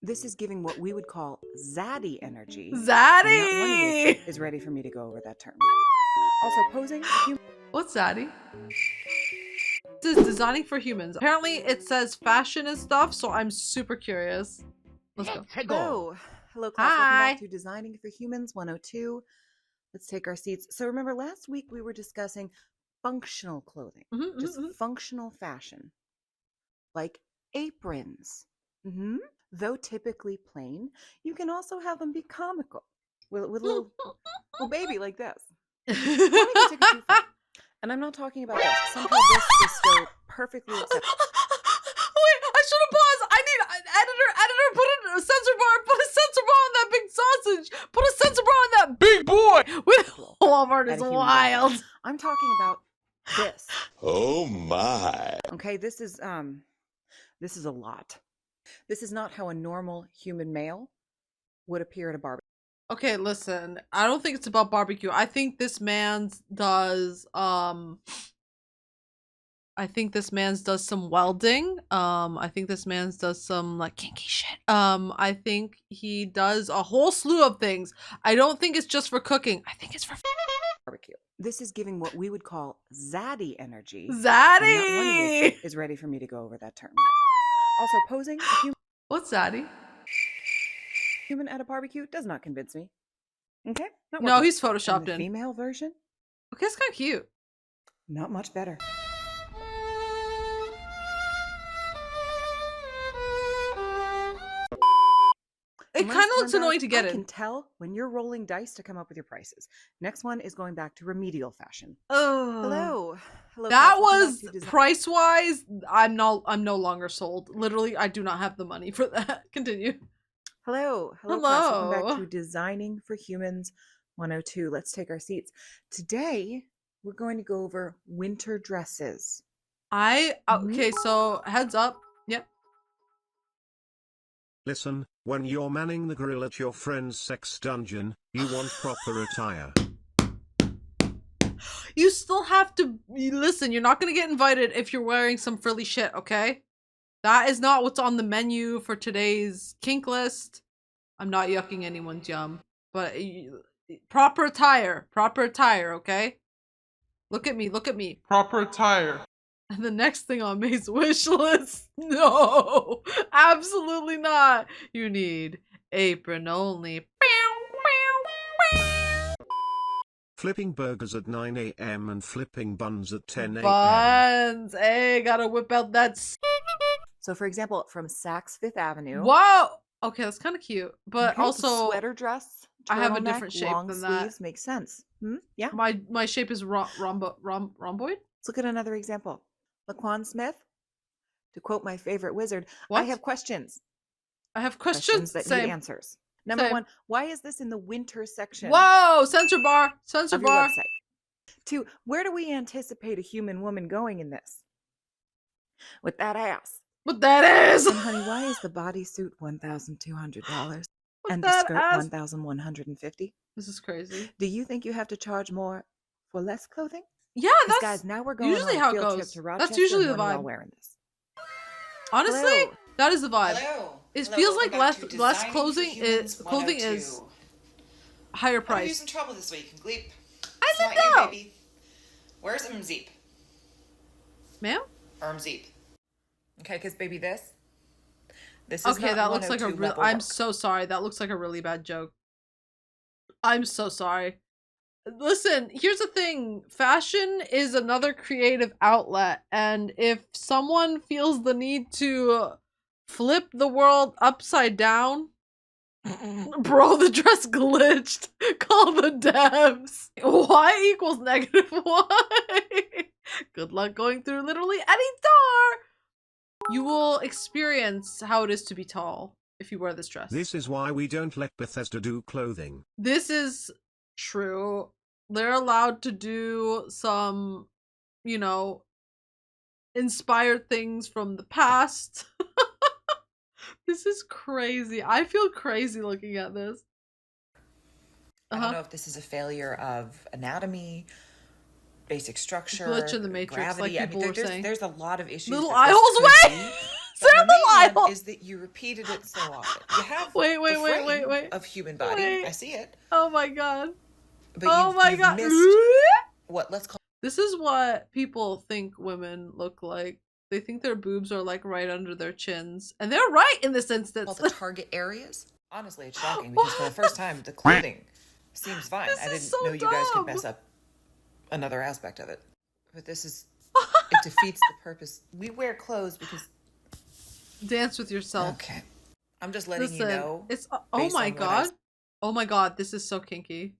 This is giving what we would call zaddy energy. Zaddy! And not one of you is ready for me to go over that term yet. Also, posing a human. What's zaddy? This is designing for humans. Apparently it says fashion and stuff, so I'm super curious. Let's go. Hello class. Hi. Welcome back to Designing for Humans 102. Let's take our seats. So remember last week we were discussing functional clothing, just functional fashion, like aprons. Though typically plain, you can also have them be comical with a little baby like this. Don't even take it too far. And I'm not talking about this. Somehow this is still perfectly acceptable. Wait, I should have paused. I need editor, put a sensor bar on that big sausage. Put a sensor bar on that big boy. With Walmart is wild. I'm talking about this. Oh my. Okay, this is a lot. This is not how a normal human male would appear at a barbecue. Okay, listen. I don't think it's about barbecue. I think this man's does some welding. I think this man's does some like kinky shit. I think he does a whole slew of things. I don't think it's just for cooking. I think it's for barbecue. This is giving what we would call zaddy energy. Zaddy! And not one of you is ready for me to go over that term yet. Also, posing a human. What's zaddy? Human at a barbecue does not convince me. Okay? No, he's photoshopped in. Female version? Okay, it's kind of cute. Not much better. It kind of looks annoying to get I in. can tell when you're rolling dice to come up with your prices. Next one is going back to Remedial fashion. Oh. Hello. That was price-wise. I'm no longer sold. Literally, I do not have the money for that. Continue. Hello. Class. Welcome back to Designing for Humans 102. Let's take our seats. Today, we're going to go over winter dresses. Okay, so heads up. Yep. Listen, when you're manning the grill at your friend's sex dungeon, you want proper attire. You still have to listen. You're not going to get invited if you're wearing some frilly shit, okay? That is not what's on the menu for today's kink list. I'm not yucking anyone's yum, but proper attire, okay? Look at me. Proper attire. And the next thing on May's wish list, no, absolutely not. You need apron only. Flipping burgers at 9 a.m. and flipping buns at 10 a.m. Buns, hey, gotta whip out that. So, for example, from Saks Fifth Avenue. Whoa. Okay, that's kind of cute, but okay, also sweater dress. I have a different shape long than sleeves that. Makes sense. Yeah. My shape is rhomboid. Let's look at another example. Laquan Smith, to quote my favorite wizard, What? I have questions. I have questions that Same. need answers. Number Same. 1, why is this in the winter section? Whoa, sensor bar. Of your website? 2, where do we anticipate a human woman going in this? With that ass. What that is? And honey, why is the bodysuit $1,200 and the that skirt ass? $1,150? This is crazy. Do you think you have to charge more for less clothing? Yeah, that's guys. Now we're going usually on how a it field goes. trip to Rochester. That's usually the and we're all vibe. wearing this. Honestly, Hello. that is the vibe. Hello. It Hello, feels welcome like back to less Designing clothing for Humans is 102. higher Are you price. using trouble this week, Gleep? I It's not don't know. you, baby. Where's Mzeep? Ma'am? Or Mzeep? Okay, because baby, this is Okay, not that looks like a 102 real. level I'm work. so sorry. That looks like a really bad joke. I'm so sorry. Listen, here's the thing. Fashion is another creative outlet, and if someone feels the need to flip the world upside down, bro, the dress glitched. Call the devs. Y equals -y. Good luck going through literally any door. You will experience how it is to be tall if you wear this dress. This is why we don't let Bethesda do clothing. This is true. They're allowed to do some, inspired things from the past. This is crazy. I feel crazy looking at this. I don't know if this is a failure of anatomy, basic structure, Glitch in the Matrix, gravity. like people were saying. There's a lot of issues. Little that eye this holes could way! be, but of the main wild. one is that you repeated it so often. You have wait of human body. Wait. I see it. Oh my god. But you've missed what let's call This is what people think women look like. They think their boobs are like right under their chins. And they're right in this instance. the target areas. Honestly, it's shocking because for the first time the clothing seems fine. This I didn't is so know you guys could dumb. mess up another aspect of it. But this is it defeats the purpose. We wear clothes because Dance with yourself. okay. I'm just letting Listen, you know. it's oh based my on what god. Oh my god, this is so kinky.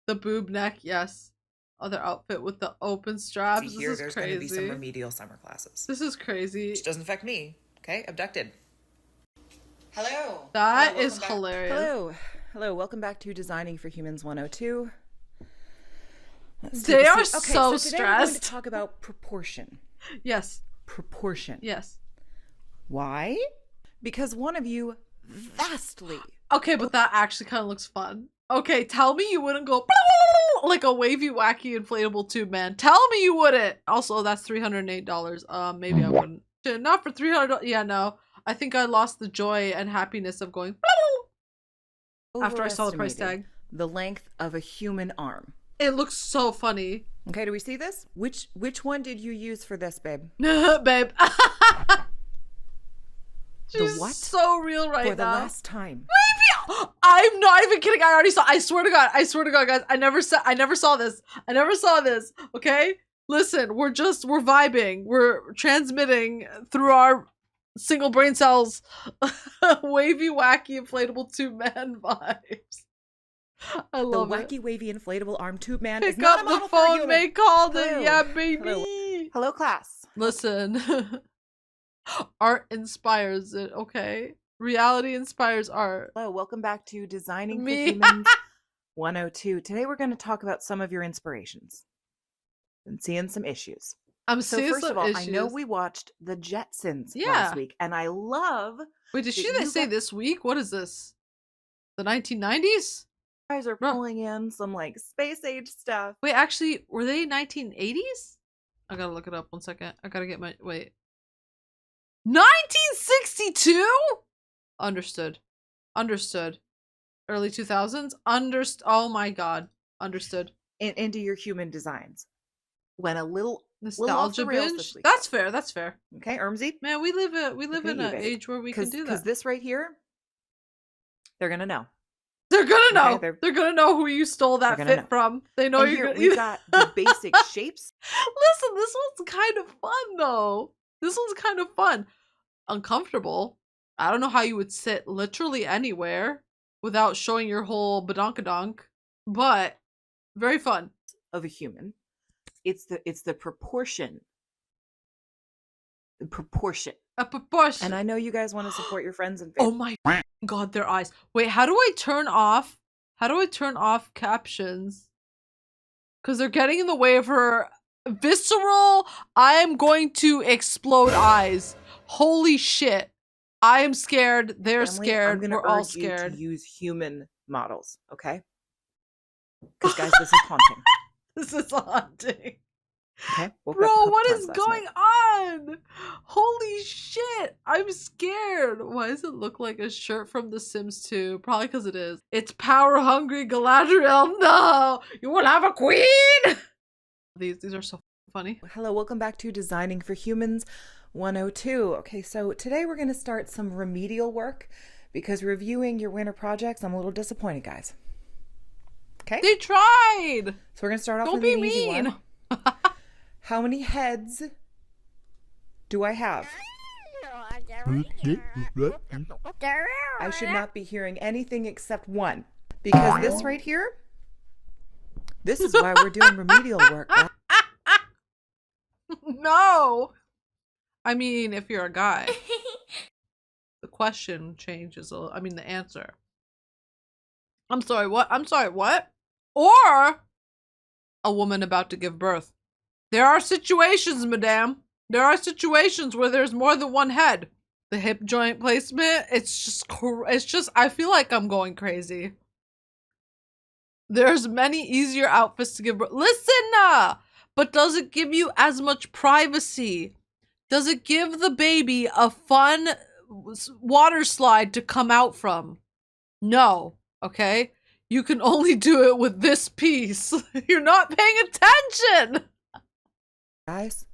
The boob neck, yes. Other outfit with the open straps. See here, This is there's crazy. going to be some remedial summer classes. This is crazy. Which doesn't affect me. Okay, abducted. Hello. That Hello, is welcome back. hilarious. Hello, welcome back to Designing for Humans 102. They are so so today we're going to stressed. talk about proportion. Yes. Proportion. Yes. Why? Because one of you vastly. Okay, but that actually kind of looks fun. Okay, tell me you wouldn't go like a wavy, wacky, inflatable tube man. Tell me you wouldn't. Also, that's $308. Maybe I wouldn't. Shit, not for $300. Yeah, no. I think I lost the joy and happiness of going after I saw the price tag. The length of a human arm. It looks so funny. Okay, do we see this? Which one did you use for this, babe? Babe. The She's what? so real right For the now. last time. I'm not even kidding. I already saw. I swear to God, guys. I never saw this. Okay, listen. We're vibing. We're transmitting through our single brain cells. Wavy, wacky, inflatable tube man vibes. I The love it. wacky, wavy, inflatable arm tube man is Pick not a up the model for a phone. human. May called Hello. it. Yeah, baby. Hello. Hello, class. Listen. Art inspires it. Okay. Reality inspires art. Hello, welcome back to Designing Me. for Humans 102. Today we're going to talk about some of your inspirations and seeing some issues. I'm So seeing first some of all, I know issues. we watched the Jetsons Yeah. last week, and I love Wait, did that she you say got- this week? What is this? The 1990s? you guys are Bruh. pulling in some like space age stuff. Wait, actually, were they 1980s? I gotta look it up 1 second. I gotta get my wait. 1962? Understood. Early 2000s? Oh my god. Understood. Into your human designs. Went a little off Nostalgia the rails binge? this week. That's fair. Okay, Ermsy. Man, we live Okay, in you, an babe. age where we can do Because that. this right here, they're gonna know. They're gonna know. Okay, they're gonna know who you stole that they're gonna fit know. from. They know And you're here gonna. we've got the basic shapes. Listen, this one's kind of fun though. This one's kind of fun. Uncomfortable. I don't know how you would sit literally anywhere without showing your whole badonkadonk, but very fun. Of a human. It's the proportion. The proportion. A proportion. And I know you guys want to support your friends and Oh family. my god, their eyes. Wait, how do I turn off captions? Because they're getting in the way of her visceral, I am going to explode eyes. Holy shit. I am scared. They're Family, scared. I'm gonna We're all urge you scared. to use human models, okay? Because guys, this is haunting. This is haunting. Okay, woke up a Bro, couple what times is last going night. on? Holy shit. I'm scared. Why does it look like a shirt from The Sims 2? Probably because it is. It's power hungry Galadriel. No, you will have a queen. These are so funny. Hello, welcome back to Designing for Humans 102. Okay, so today we're going to start some remedial work because reviewing your winter projects, I'm a little disappointed, guys. Okay, They tried. so we're going to start off Don't with be an easy mean. one. How many heads do I have? I should not be hearing anything except one. Because this right here, this is why we're doing remedial work. No. I mean, if you're a guy, the question changes. I mean, the answer. I'm sorry, what? Or a woman about to give birth. There are situations, madame. There are situations where there's more than one head. The hip joint placement, it's just, I feel like I'm going crazy. There's many easier outfits to give birth. Listen, but does it give you as much privacy? Does it give the baby a fun water slide to come out from? No. Okay? You can only do it with this piece. You're not paying attention! Guys,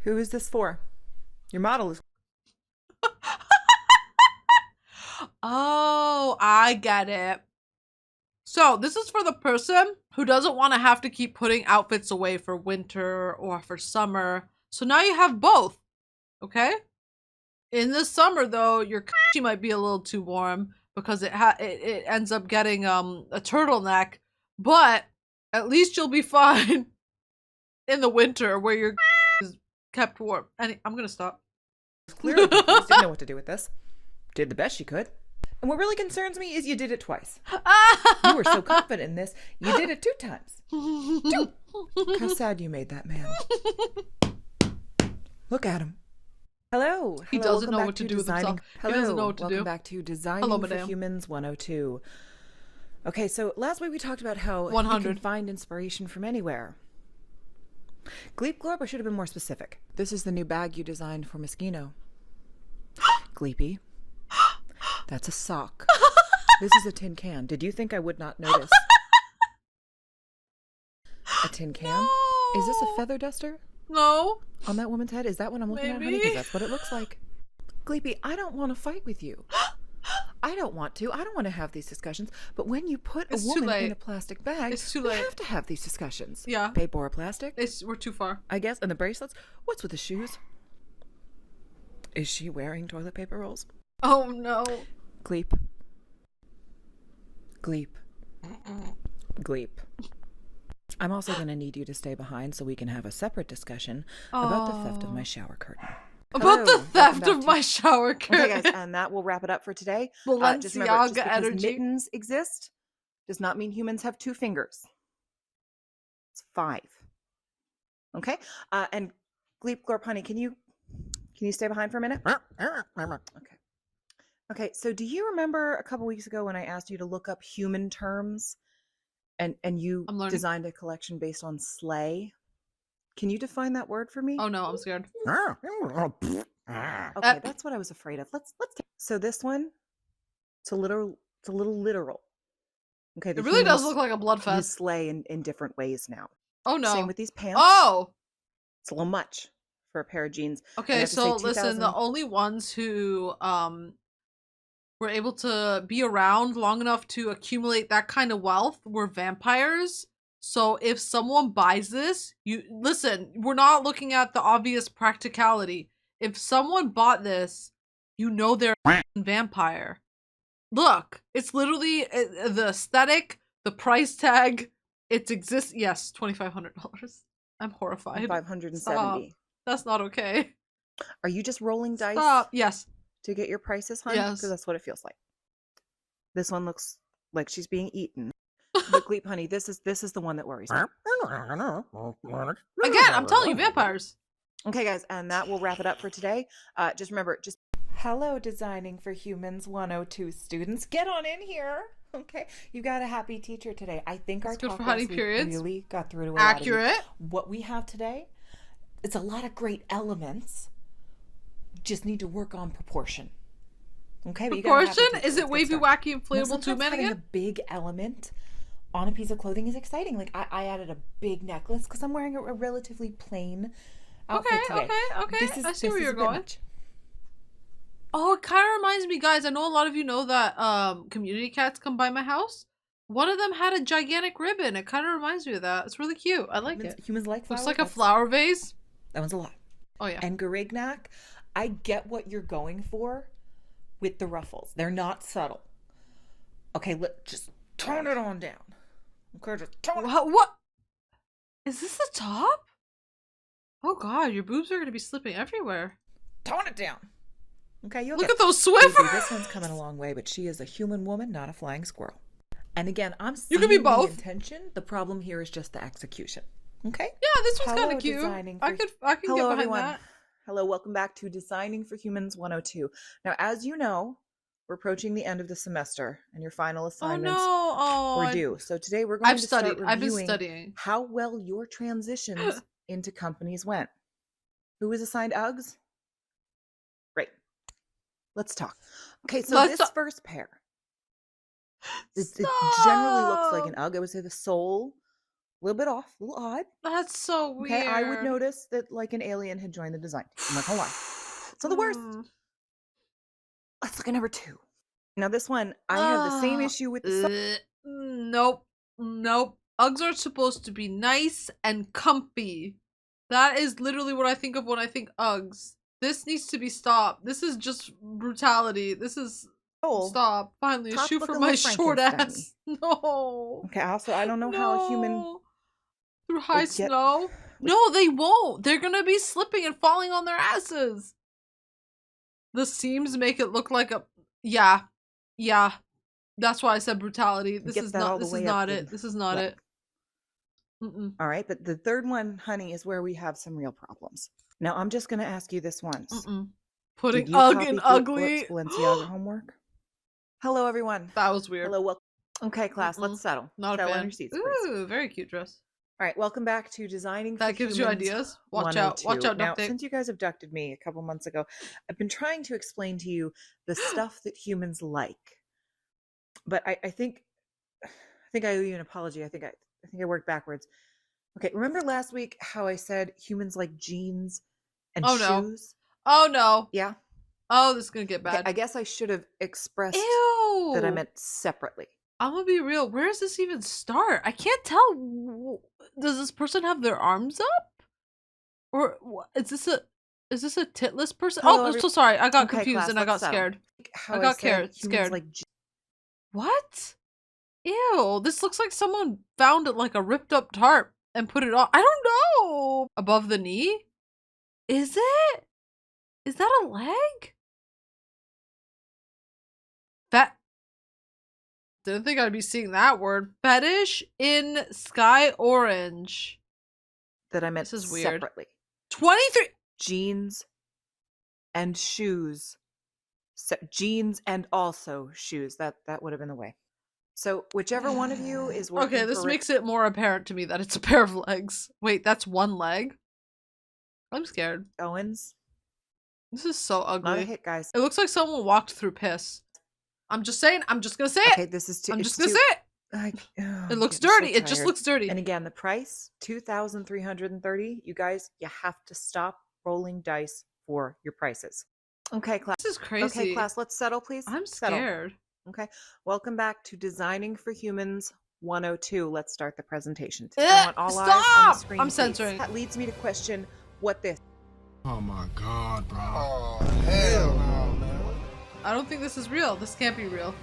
who is this for? Your model is... Oh, I get it. So this is for the person who doesn't want to have to keep putting outfits away for winter or for summer. So now you have both, okay? In the summer, though, your coochie might be a little too warm because it ends up getting a turtleneck, but at least you'll be fine in the winter where your is kept warm. And I'm gonna stop. Clearly confused, didn't know what to do with this. Did the best she could. And what really concerns me is you did it twice. You were so confident in this, you did it 2 times. 2. How sad you made that man. Look at him. Hello. He doesn't know what to do with himself. Hello. He doesn't know what to do. Welcome back to Designing for Humans 102. Okay, so last week we talked about how 100. you can find inspiration from anywhere. Gleep Glorp, I should have been more specific. This is the new bag you designed for Moschino. Gleepy. That's a sock. This is a tin can. Did you think I would not notice? A tin can? No. Is this a feather duster? No. On that woman's head? Is that what I'm looking at, honey? Because that's what it looks like. Gleepy, I don't want to fight with you. I don't want to. I don't want to have these discussions. But when you put a woman in a plastic bag, it's too we late. have to have these discussions. Yeah. Paper or plastic? We're too far. I guess. And the bracelets? What's with the shoes? Is she wearing toilet paper rolls? Oh, no. Gleep. Gleep. Gleep. I'm also going to need you to stay behind so we can have a separate discussion about the theft of my shower curtain. About Hello, the theft welcome of back my shower curtain. Okay, guys, and that will wrap it up for today. Just remember, just because energy. mittens exist does not mean humans have 2 fingers. It's 5. Okay? And Gleep Glorp, honey, can you stay behind for a minute? Okay. Okay, so do you remember a couple weeks ago when I asked you to look up human terms and you designed a collection based on slay? Can you define that word for me? Oh no, I'm scared. Okay, that's what I was afraid of. Let's so this one, it's a little literal. Okay, It really does look like a blood you fest. slay in different ways now. Oh no. Same with these pants. Oh. It's a little much for a pair of jeans. Okay, so listen, the only ones who were able to be around long enough to accumulate that kind of wealth were vampires. So if someone buys this, we're not looking at the obvious practicality. If someone bought this, you know they're a vampire. Look, it's literally the aesthetic, the price tag, it exists. Yes, $2,500. I'm horrified. 570. Stop. That's not okay. Are you just rolling dice? Stop. Yes. To get your prices, hon? Yes. Because that's what it feels like. This one looks like she's being eaten. But Gleep, honey, this is the one that worries me. Again, I'm telling you, vampires. Okay, guys, and that will wrap it up for today. Just remember, hello, Designing for Humans 102 students. Get on in here. Okay, you got a happy teacher today. I think our talk last week really got through to a lot of you. What we have today, it's a lot of great elements. Just need to work on proportion. Okay, but proportion? Is it wavy, wacky, inflatable tube man again? A big element on a piece of clothing is exciting. Like I added a big necklace because I'm wearing a relatively plain outfit today. Okay. I see where you're going. Oh, it kind of reminds me, guys. I know a lot of you know that community cats come by my house. One of them had a gigantic ribbon. It kind of reminds me of that. It's really cute. I like it. Humans like flowers. Looks like a flower vase. That one's a lot. Oh yeah. And Garignac, I get what you're going for with the ruffles. They're not subtle. Okay, just tone it on down. Okay, just tone it. What? Is this the top? Oh god, your boobs are going to be slipping everywhere. Tone it down. Okay, look at those Swift. This one's coming a long way, but she is a human woman, not a flying squirrel. And again, I'm seeing you can be both. The intention. The problem here is just the execution. Okay. Yeah, this one's kind of cute. I can get behind everyone. that. Hello, welcome back to Designing for Humans 102. Now, as you know, we're approaching the end of the semester, and your final assignments were due. So today we're going to start reviewing I've been studying how well your transitions into companies went. Who was assigned Uggs? Great. Let's talk. Okay, so Let's this talk. first pair, it generally looks like an Ugg. I would say the sole, a little bit off, a little odd. That's so weird. Okay, I would notice that like an alien had joined the design team. I'm not gonna lie. So the worst. Let's look at number 2. Now this one, I have the same issue with the Nope. Uggs are supposed to be nice and comfy. That is literally what I think of when I think Uggs. This needs to be stopped. This is just brutality. This is sole. stop. Finally, a Top shoe look for a my little short ass. Frankenstein-y. No. Okay, also I don't know how a human through high would get- snow. No, they won't. They're gonna be slipping and falling on their asses. The seams make it look like a yeah. That's why I said brutality. This Get is that all not. the This way is up not the it. This is not leg. it. Mm-mm. All right, but the third one, honey, is where we have some real problems. Now I'm just gonna ask you this once. Mm-mm. Did Putting you Ugg copy in Flip ugly. Flop's Balenciaga homework? Hello, everyone. That was weird. Hello, welcome. Okay, class, Mm-mm. let's settle. Not settle a on fan. your seats, please. Ooh, very cute dress. All right, welcome back to Designing for That gives you Humans ideas. Watch out. 102. Watch out, Now, duct tape. since you guys abducted me a couple months ago, I've been trying to explain to you the stuff that humans like. But I think I owe you an apology. I think I worked backwards. Okay, remember last week how I said humans like jeans and Oh, no. shoes? Oh no. Yeah. Oh, this is gonna get Okay, bad. I guess I should have expressed Ew. that I meant separately. I'm gonna be real. Where does this even start? I can't tell. Does this person have their arms up, or is this a titless person? Hello, Oh, I'm every- so sorry. I got Okay, confused class, and I got let's settle. scared. How I got said scared. humans like What? Ew. This looks like someone found it like a ripped up tarp and put it on. I don't know. Above the knee? Is it? Is that a leg? That. Didn't think I'd be seeing that word. Fetish in sky orange. that I meant This is weird. separately. 23. Jeans and shoes. Jeans and also shoes. That would have been the way. So whichever one of you is working Okay, this for makes it more apparent to me that it's a pair of legs. Wait, that's one leg? I'm scared. Owens, This is so not a ugly. hit, guys. It looks like someone walked through piss. I'm just saying. I'm just gonna say Okay, it. this is too. I'm it's just gonna too- say it. Oh, It looks I'm getting so dirty. It just tired. looks dirty. And again, the price, $2,330. You guys, you have to stop rolling dice for your prices. Okay, class. This is crazy. Okay, class, let's settle, please. I'm Settle. scared. Okay. Welcome back to Designing for Humans 102. Let's start the presentation. Ugh, I want all eyes on the stop! screen. I'm please. censoring. That leads me to question what this. Oh my god, bro. Oh, hell no, man. I don't think this is real. This can't be real.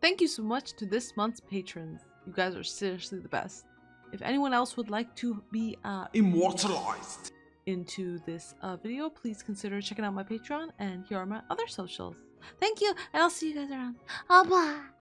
Thank you so much to this month's patrons. You guys are seriously the best. If anyone else would like to be Immortalized. into this video, please consider checking out my Patreon, and here are my other socials. Thank you, and I'll see you guys around. Bye.